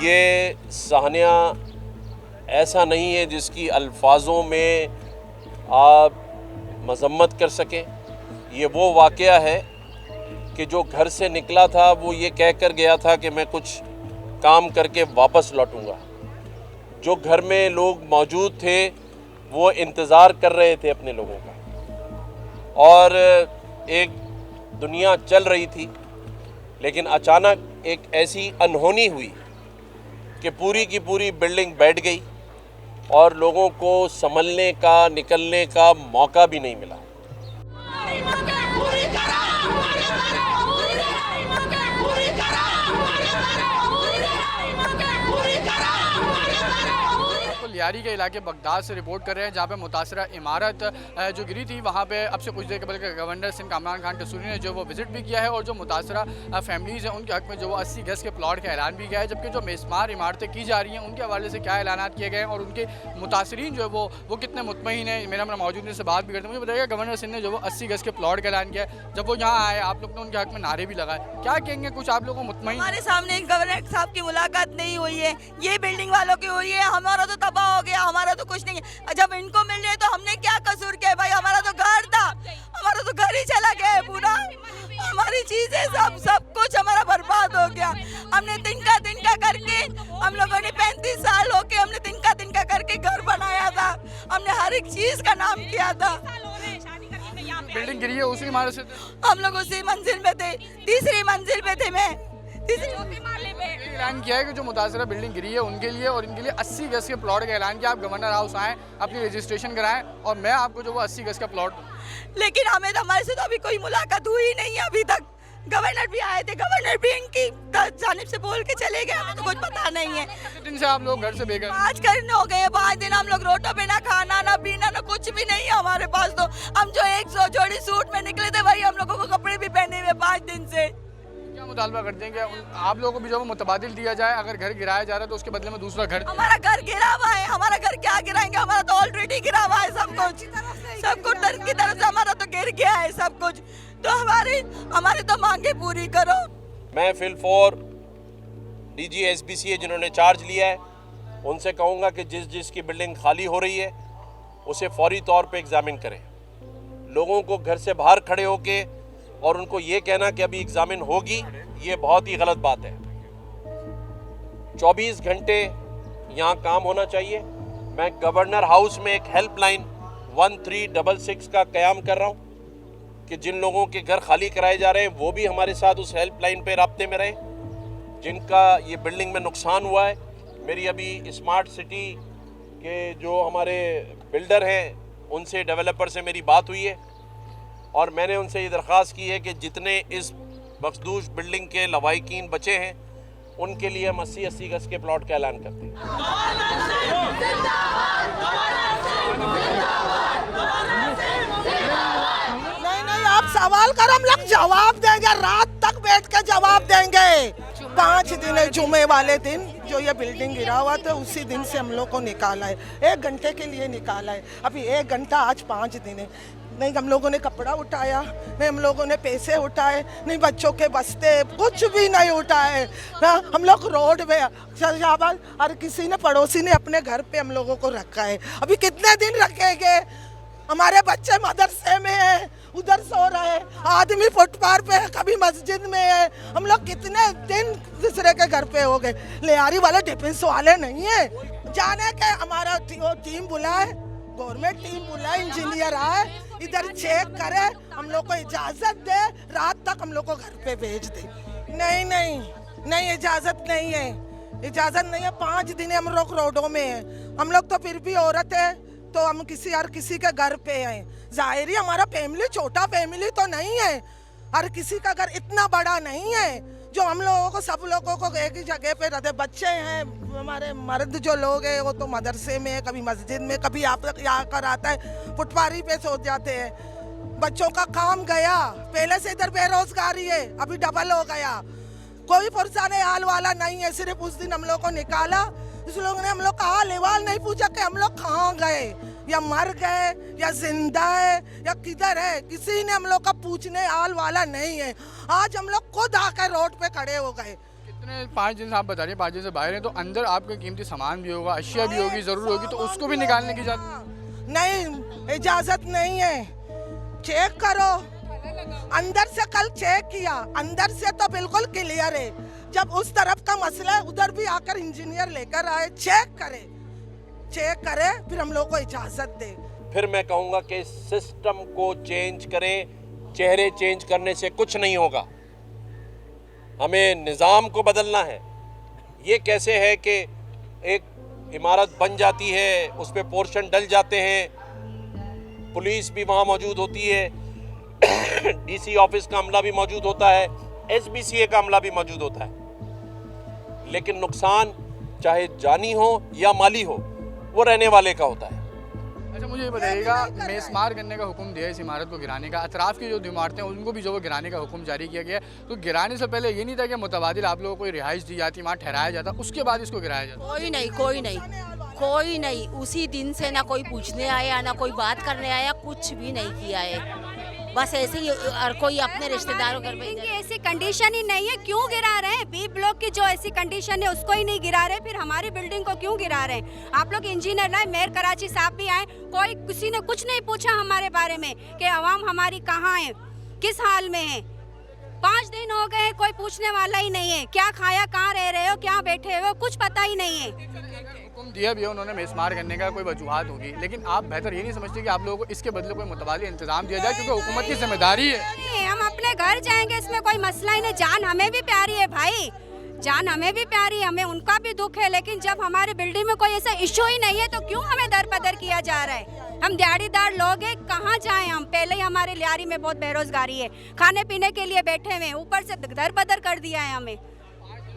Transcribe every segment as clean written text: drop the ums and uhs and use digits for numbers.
ये साहनिया ऐसा नहीं है जिसकी अल्फाजों में आप मजम्मत कर सकें। ये वो वाक़या है कि जो घर से निकला था वो ये कह कर गया था कि मैं कुछ काम करके वापस लौटूंगा। जो घर में लोग मौजूद थे वो इंतज़ार कर रहे थे अपने लोगों का और एक दुनिया चल रही थी, लेकिन अचानक एक ऐसी अनहोनी हुई कि पूरी की पूरी बिल्डिंग बैठ गई और लोगों को संभलने का, निकलने का मौका भी नहीं मिला। लियारी के इलाके बगदाद से रिपोर्ट कर रहे हैं, जहां पे मुतासरा इमारत जो गिरी थी वहां पे अब से कुछ देर कबल गवर्नर सिंध कामरान खान कसूरी ने जो वो विजिट भी किया है और जो मुतासरा फैमिलीज़ हैं उनके हक में जो वो 80 गज के प्लॉट का ऐलान भी किया है। जबकि जो बेशुमार इमारतें की जा रही हैं उनके हवाले से क्या ऐलान किए गए हैं और उनके मुतासरीन जो है वो कितने मुतमईन हैं, मेरा मौजूद से बात भी करते हैं। मुझे बताइएगा, गवर्नर सिंध ने जो वो 80 गज के प्लॉट का ऐलान किया है, जब वो यहाँ आए आप लोग ने उनके हक में नारे भी लगाए, क्या कहेंगे? कुछ आप लोगों को मुतमईन? हमारे सामने गवर्नर साहब की मुलाकात नहीं हुई है, ये बिल्डिंग वालों की हुई है। हमारा तो तबाह हो गया, हमारा तो कुछ नहीं है। जब इनको मिल रहे तो हमने क्या कसूर किया भाई? हमारा तो घर था, हमारा तो घर ही चला गया है पूरा। हमारी चीजें सब कुछ हमारा बर्बाद हो गया। हमने तिनका करके, हम लोगों ने 35 साल हो के हमने तिनका करके घर बनाया था। हमने हर एक चीज का नाम किया था। बिल्डिंग गिरी है उसी इमारत से? हम लोग उसी मंजिल में थे, तीसरी मंजिल पे थे। मैं तीसरी माले पे ऐलान किया है कि जो मुतासरा बिल्डिंग गिरी है उनके लिए और इनके लिए 80 गज के प्लॉट का ऐलान किया। आप गवर्नर हाउस आएँ, अपनी रजिस्ट्रेशन कराएं और मैं आपको जो वो 80 गज का प्लॉट दूँ। लेकिन हमारे से तो अभी कोई मुलाकात हुई नहीं है अभी तक। गवर्नर भी आए थे, गवर्नर भी इनकी जानिब से बोल के चले गए, हमें तो कुछ पता नहीं है। कितने दिन से आप लोग घर से बेघर? 5 दिन हो गए, 5 दिन हम लोग रोटो पे ना खाना ना पीना ना कुछ भी नहीं है हमारे पास। तो हम जो 100 जोड़ी सूट में निकले थे वही हम लोगों को कपड़े भी पहने हुए 5 दिन से। क्या मुतालबा करते हैं कि आप लोगों को भी जो वो मुतबादिल दिया जाए? अगर घर गिराया जा रहा है तो उसके बदले में दूसरा घर। हमारा घर गिरा हुआ है, हमारा घर क्या गिराएंगे? हमारा तो ऑलरेडी गिरा हुआ है सब कुछ की तरफ से हमारा तो गिर गया है सब कुछ। तो हमारी तो मांगे पूरी करो। मैं फिल-4 DG SBCA जिन्होंने चार्ज लिया है उनसे कहूँगा कि जिसकी बिल्डिंग खाली हो रही है उसे फौरी तौर पे एग्जामिन करें। लोगों को घर से बाहर खड़े होके और उनको ये कहना कि अभी एग्जामिन होगी, ये बहुत ही गलत बात है। 24 घंटे यहाँ काम होना चाहिए। मैं गवर्नर हाउस में एक हेल्पलाइन 1366 का क़याम कर रहा हूँ कि जिन लोगों के घर खाली कराए जा रहे हैं वो भी हमारे साथ उस हेल्पलाइन पे राब्ते में रहें, जिनका ये बिल्डिंग में नुकसान हुआ है। मेरी अभी स्मार्ट सिटी के जो हमारे बिल्डर हैं उनसे, डेवलपर से मेरी बात हुई है और मैंने उनसे ये दरख्वास्त की है कि जितने इस मखदूश बिल्डिंग के लवाहिकीन बचे हैं उनके लिए हम 80 गज के प्लॉट का ऐलान करते हैं। नहीं, आप सवाल करो, हम लोग जवाब देंगे, रात तक बैठ के जवाब देंगे। 5 दिन है, जुमे वाले दिन जो ये बिल्डिंग गिरा हुआ था उसी दिन से हम लोग को निकाला है। 1 घंटे के लिए निकाला है, अभी 1 घंटा, आज 5 दिन है। नहीं हम लोगों ने कपड़ा उठाया, नहीं हम लोगों ने पैसे उठाए, नहीं बच्चों के बस्ते, कुछ भी नहीं उठाए ना। हम लोग रोड पे शाबाश, हर किसी ने, पड़ोसी ने अपने घर पे हम लोगों को रखा है। अभी कितने दिन रखेंगे? हमारे बच्चे मदरसे में है, उधर सो रहे हैं, आदमी फुटपाथ पे है, कभी मस्जिद में है। हम लोग कितने दिन दूसरे के घर पे हो गए। लियारी वाले डिफेंस वाले नहीं है, जाने के हमारा टीम बुलाए, गवर्नमेंट टीम बुलाए, इंजीनियर आए, इधर चेक करे, हम लोग को इजाजत दे, रात तक हम लोग को घर पे भेज दे। नहीं इजाजत नहीं है, इजाजत नहीं है। 5 दिन हम लोग रोडों में है। हम लोग तो फिर भी औरत है तो हम किसी के घर पे हैं। जाहिर हमारा फैमिली छोटा फैमिली तो नहीं है, हर किसी का घर इतना बड़ा नहीं है जो हम लोगों को, सब लोगों को एक ही जगह पे रहते। बच्चे हैं हमारे, मर्द जो लोग हैं वो तो मदरसे में, कभी मस्जिद में, कभी यहाँ कर आता है, फुटपारी पे सो जाते हैं। बच्चों का काम गया, पहले से इधर बेरोजगारी है, अभी डबल हो गया। कोई पुरसाने हाल वाला नहीं है। सिर्फ उस दिन हम लोग को निकाला, इस लोगों ने हम लोग का हाल अहवाल नहीं पूछा कि हम लोग कहाँ गए, या मर गए, या जिंदा है, या किधर है। किसी ने हम लोग का पूछने हाल वाला नहीं है। आज हम लोग खुद आकर रोड पे खड़े हो गए। इतने 5 दिन से आप बता रही हैं 5 दिन से बाहर हैं, तो अंदर आपका कीमती सामान भी होगा, अशिया भी होगी, ज़रूर होगी, तो उसको भी निकालने की इजाज़त नहीं, इजाजत नहीं है। चेक करो, अंदर से कल चेक किया, अंदर से तो बिल्कुल क्लियर है। जब उस तरफ का मसला है उधर भी आकर इंजीनियर लेकर आए, चेक करे फिर हम लोग को इजाजत दे। फिर मैं कहूँगा कि सिस्टम को चेंज करें, चेहरे चेंज करने से कुछ नहीं होगा, हमें निज़ाम को बदलना है। ये कैसे है कि एक इमारत बन जाती है, उस पर पोर्शन डल जाते हैं, पुलिस भी वहाँ मौजूद होती है, डीसी ऑफिस का अमला भी मौजूद होता है, एसबीसीए का अमला भी मौजूद होता है, लेकिन नुकसान चाहे जानी हो या माली हो वो रहने वाले का होता है। अच्छा मुझे ये बताइएगा, मेसमार करने का हुक्म दिया है इस इमारत को गिराने का, अतराफ़ की जो इमारतें हैं उनको भी जो वो गिराने का हुक्म जारी किया गया है, तो गिराने से पहले ये नहीं था कि मुतबादिल आप लोगों को रिहाइश दी जाती, वहाँ ठहराया जाता, उसके बाद इसको गिराया जाता? कोई नहीं, उसी दिन से ना कोई पूछने आया ना कोई बात करने आया, कुछ भी नहीं किया है, बस ऐसे ही और कोई अपने रिश्तेदारों घर पे। ऐसी कंडीशन ही नहीं है, क्यों गिरा रहे हैं? बी ब्लॉक की जो ऐसी कंडीशन है उसको ही नहीं गिरा रहे, फिर हमारी बिल्डिंग को क्यों गिरा रहे हैं? आप लोग इंजीनियर लाए, मेयर कराची साहब भी आए, कोई किसी ने कुछ नहीं पूछा हमारे बारे में कि अवाम हमारी कहाँ है, किस हाल में है। 5 दिन हो गए, कोई पूछने वाला ही नहीं है, क्या खाया, कहाँ रह रहे हो, क्या बैठे हो, कुछ पता ही नहीं है। हुक्म दिया भी है उन्होंने मेसमार करने का, कोई वजूहात होगी, लेकिन आप बेहतर ये नहीं समझते कि आप लोगों को इसके बदले कोई मुतबादिल इंतजाम दिया जाए, क्योंकि हुकूमत की जिम्मेदारी है। हम अपने घर जाएंगे, इसमें कोई मसला ही नहीं, जान हमें भी प्यारी है भाई, जान हमें भी प्यारी है, हमें उनका भी दुख है, लेकिन जब हमारी बिल्डिंग में कोई ऐसा इशू ही नहीं है तो क्यों हमें दर बदर किया जा रहा है? हम दिहाड़ीदार लोग हैं, कहाँ जाएं हम? पहले ही हमारे लियारी में बहुत बेरोजगारी है, खाने पीने के लिए बैठे हुए, ऊपर से दर बदर कर दिया है हमें।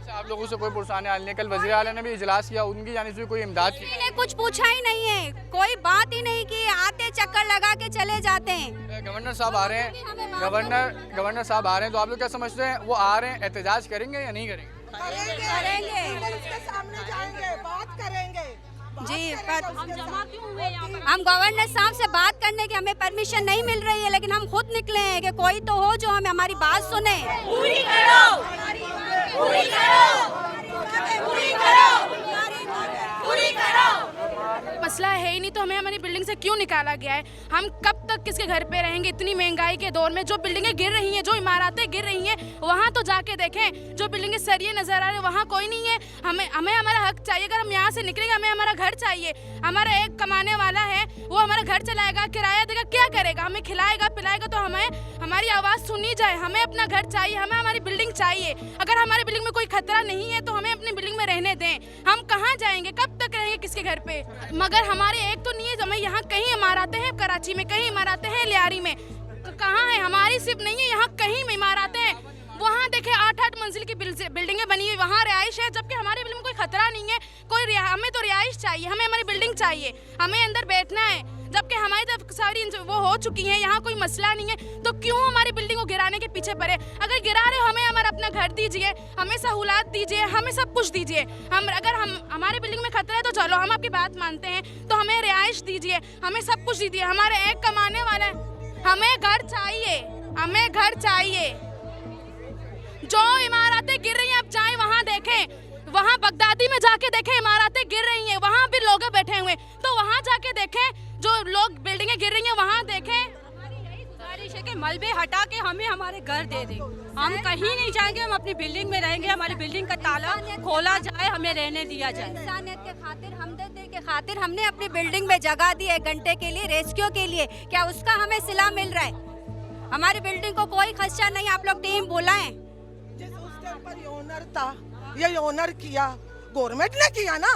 आप लोगों से कोई पुरसाने हाल नहीं, कल वज़ीर आला ने भी इजलास किया, उनकी जानिब से कोई इमदाद की? किसी ने कुछ पूछा ही नहीं है, कोई बात ही नहीं की, आते चक्कर लगा के चले जाते हैं। गवर्नर साहब आ रहे हैं, गवर्नर साहब आ रहे हैं, तो आप लोग क्या समझते हैं, वो आ रहे हैं, एहतजाज करेंगे या नहीं करेंगे? करेंगे, उसके सामने जाएंगे, बात करेंगे जी, हम गवर्नर साहब से बात करने की हमें परमिशन नहीं मिल रही है, लेकिन हम खुद निकले हैं कि कोई तो हो जो हमें हमारी बात सुने। पूरी करो, पूरी करो, पूरी करो, पूरी करो। मसला है ही नहीं तो हमें हमारी बिल्डिंग से क्यों निकाला गया है? हम कब तक किसके घर पे रहेंगे? इतनी महंगाई के दौर में जो बिल्डिंगें गिर रही हैं, जो इमारतें गिर रही हैं, वहाँ तो जाके देखें, जो बिल्डिंगें सरिये नजर आ रहे हैं वहाँ कोई नहीं है। हमें हमारा हक चाहिए, अगर हम यहाँ से निकलेंगे हमें हमारा घर चाहिए। हमारा एक कमाने वाला है, वो हमारा घर चलाएगा, किराया देगा, क्या करेगा? हमें खिलाएगा पिलाएगा, तो हमें हमारी आवाज़ सुनी जाए। हमें अपना घर चाहिए, हमें हमारी बिल्डिंग चाहिए। अगर हमारी बिल्डिंग में कोई खतरा नहीं है तो हमें अपनी बिल्डिंग में रहने दें। हम कहाँ जाएंगे, कब तक रहेंगे किसके घर पे? मगर हमारे एक तो नहीं है, हमें यहाँ कहीं इमारतें हैं, कराची में कहीं इमारतें हैं, लियारी में तो कहाँ है? हमारी सिर्फ नहीं है, यहाँ कहीं इमारतें हैं। वहाँ देखे 8-8 मंजिल की बिल्डिंगें बनी हुई, वहाँ रिहाइश है, जबकि हमारी बिल्डिंग में कोई खतरा नहीं है। हमें तो रिहाइश चाहिए, हमें हमारी बिल्डिंग चाहिए, हमें अंदर बैठना है, जबकि हमारी तरफ सारी वो हो चुकी हैं, यहाँ कोई मसला नहीं है, तो क्यों हमारी बिल्डिंग को गिराने के पीछे पड़े? अगर गिरा रहे हो, हमें हमारा अपना घर दीजिए, हमें सहूलत दीजिए, हमें सब कुछ दीजिए। अगर हमारी बिल्डिंग में खतरा है तो चलो हम आपकी बात मानते हैं, तो हमें रिहाइश दीजिए, हमें सब कुछ दीजिए। हमारे एक कमाने वाला है, हमें घर चाहिए, हमें घर चाहिए। जो इमारतें गिर रही हैं, आप जाएं वहाँ देखें, वहाँ बगदादी में जाके देखें, इमारतें गिर रही हैं, वहाँ भी लोग बैठे हुए, तो वहाँ जाके देखें, जो लोग बिल्डिंगें गिर रही हैं वहाँ देखें। गुजारिश है कि मलबे हटा के हमें हमारे घर दे दें, हम कहीं नहीं जाएंगे, हम अपनी बिल्डिंग में रहेंगे, हमारी बिल्डिंग का ताला खोला जाए, हमें रहने दिया जाए। इंसानियत के खातिर, हमदर्दी के खातिर हमने अपनी बिल्डिंग में जगह दी 1 घंटे के लिए रेस्क्यू के लिए, क्या उसका हमें सिला मिल रहा है? हमारी बिल्डिंग को कोई खदशा नहीं, आप लोग टीम बुलाएं। उस टाइम पर ये ओनर था, ये ओनर किया, गवर्नमेंट ने किया ना,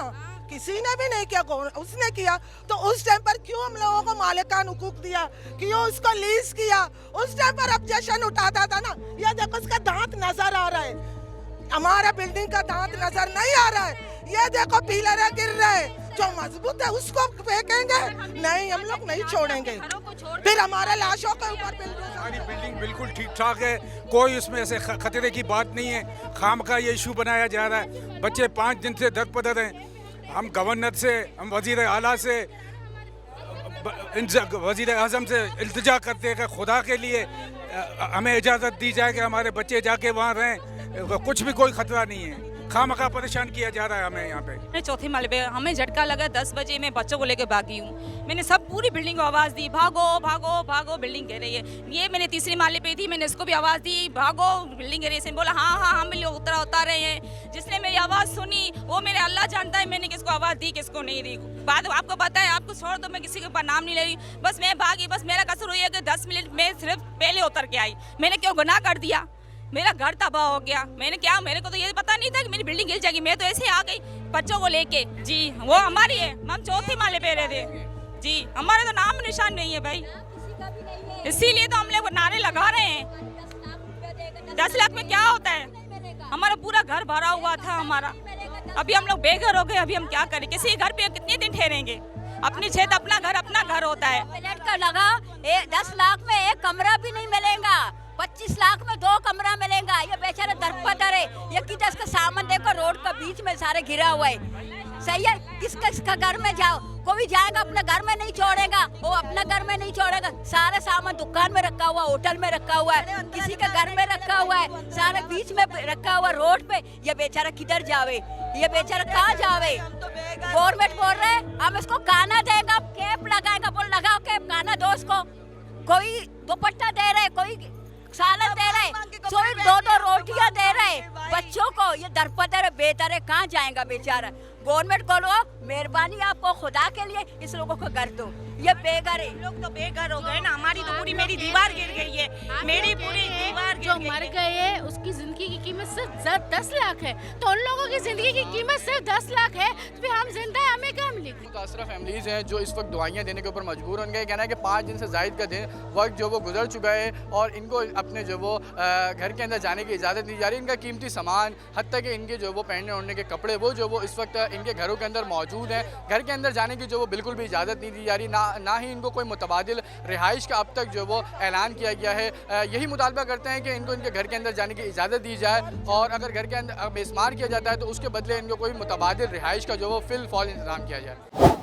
किसी ने भी नहीं किया, उसने किया। तो उस टाइम पर क्यों हम लोगों को मालिकान हुकूक दिया, क्यों उसको लीज किया? उस टाइम पर ऑब्जेक्शन उठाता था ना। ये देखो उसका दांत नजर आ रहा है, हमारा बिल्डिंग का दांत नजर नहीं आ रहा है। ये देखो पिलर गिर रहे हैं, जो मजबूत है उसको फेंकेंगे नहीं, हम लोग नहीं छोड़ेंगे, फिर हमारे लाशों के ऊपर हमारी बिल्डिंग बिल्कुल ठीक ठाक है, कोई उसमें ऐसे खतरे की बात नहीं है। खाम का ये इशू बनाया जा रहा है, बच्चे 5 दिन से दर पदर हैं। हम गवर्नर से, हम वजीर आला से, वजीर आज़म से इल्तिजा करते हैं कि खुदा के लिए हमें इजाज़त दी जाए कि हमारे बच्चे जाके वहाँ रहें, कुछ भी कोई खतरा नहीं है। खामखा परेशान किया जा रहा है हमें यहाँ पे। मैं चौथे माले पे, हमें झटका लगा 10 बजे, मैं बच्चों को लेकर भागी हूँ। मैंने सब पूरी बिल्डिंग को आवाज़ दी, भागो भागो भागो, बिल्डिंग गिर रही है। ये मैंने तीसरे माले पे थी, मैंने इसको भी आवाज़ दी, भागो बिल्डिंग गिर रही है। बोला हाँ हाँ हम लोग उतार रहे हैं। जिसने मेरी आवाज़ सुनी वो मेरे अल्लाह जानता है मैंने किसको आवाज़ दी किसको नहीं दी। बात आपको पता है, आपको छोड़ दो, मैं किसी के ऊपर नाम नहीं ले रही। बस मैं भागी, बस मेरा कसूर हुई है कि 10 मिनट में सिर्फ पहले उतर के आई। मैंने क्यों गुनाह कर दिया? मेरा घर तबाह हो गया। मैंने क्या, मेरे को तो ये पता नहीं था कि मेरी बिल्डिंग गिर जाएगी। मैं तो ऐसे आ गई बच्चों को लेके। जी वो हमारी है, हम चौथे माले पे रह थे जी, हमारे तो नाम निशान नहीं है भाई, इसीलिए तो हम लोग नारे लगा रहे हैं। 10 लाख में क्या होता है? हमारा पूरा घर भरा हुआ था हमारा, अभी हम लोग बेघर हो गए। अभी हम क्या करें? किसी घर पे कितने दिन ठहरेंगे? अपनी छत अपना घर होता है। मिनट का लगा 10 लाख में एक कमरा भी नहीं मिलेगा, 25 लाख में 2 कमरा मिलेगा। ये बेचारा दरपदर है, ये किधर का सामान देखो रोड का बीच में सारे गिरा हुआ है। सही है, किसका घर में जाओ, कोई जाएगा अपने घर में नहीं छोड़ेगा, वो अपना घर में नहीं छोड़ेगा। सारा सामान दुकान में रखा हुआ, होटल में रखा हुआ है, किसी के घर में रखा हुआ है, सारे बीच में रखा हुआ रोड पे। ये बेचारा किधर जावे, ये बेचारा कहाँ जावे? गवर्नमेंट बोल रहे हम इसको खाना देगा, कैप लगाएगा, बोल लगाओ कैप, खाना दो इसको। कोई दुपट्टा दे रहे, कोई सालन दे रहे, कोई 2-2 रोटियां दे रहे बच्चों को। ये दरपदर बेहतर है, कहाँ जाएगा बेचारा? गवर्नमेंट को लो, मेहरबानी आपको खुदा के लिए इस लोगों को कर दो। ये बेघर है, लोग तो बेघर हो गए ना। हमारी तो पूरी मेरी दीवार गिर गई है, मेरी पूरी दीवार जो मर गए हैं उसकी जिंदगी की कीमत सिर्फ 10 लाख है, तो उन लोगों की जिंदगी की कीमत सिर्फ 10 लाख है, तो फिर हम जिंदा है, हमें क्या मिलेगी? मुतासरा फैमिलीज हैं जो इस वक्त दवाइयाँ देने के ऊपर मजबूर हैं। उनका कहना है कि 5 दिन से जायद का दिन वक्त जो वो गुजर चुका है और इनको अपने जो वो घर के अंदर जाने की इजाज़त नहीं जा रही। इनका कीमती सामान, हत्ता कि इनके जो वो पहनने ओढ़ने के कपड़े, वो जो वो इस वक्त इनके घरों के अंदर मौजूद हैं। घर के अंदर जाने की जो वो बिल्कुल भी इजाज़त नहीं दी जा रही, ना ही इनको कोई मुतबादिल रिहाइश का अब तक जो वो ऐलान किया गया है। यही मुतालबा करते हैं कि इनको इनके घर के अंदर जाने की इजाज़त दी जाए, और अगर घर के अंदर बेशुमार किया जाता है तो उसके बदले इनको कोई मुतबादिल रिहाइश का जो वो फिल फॉल इंतज़ाम किया जाए।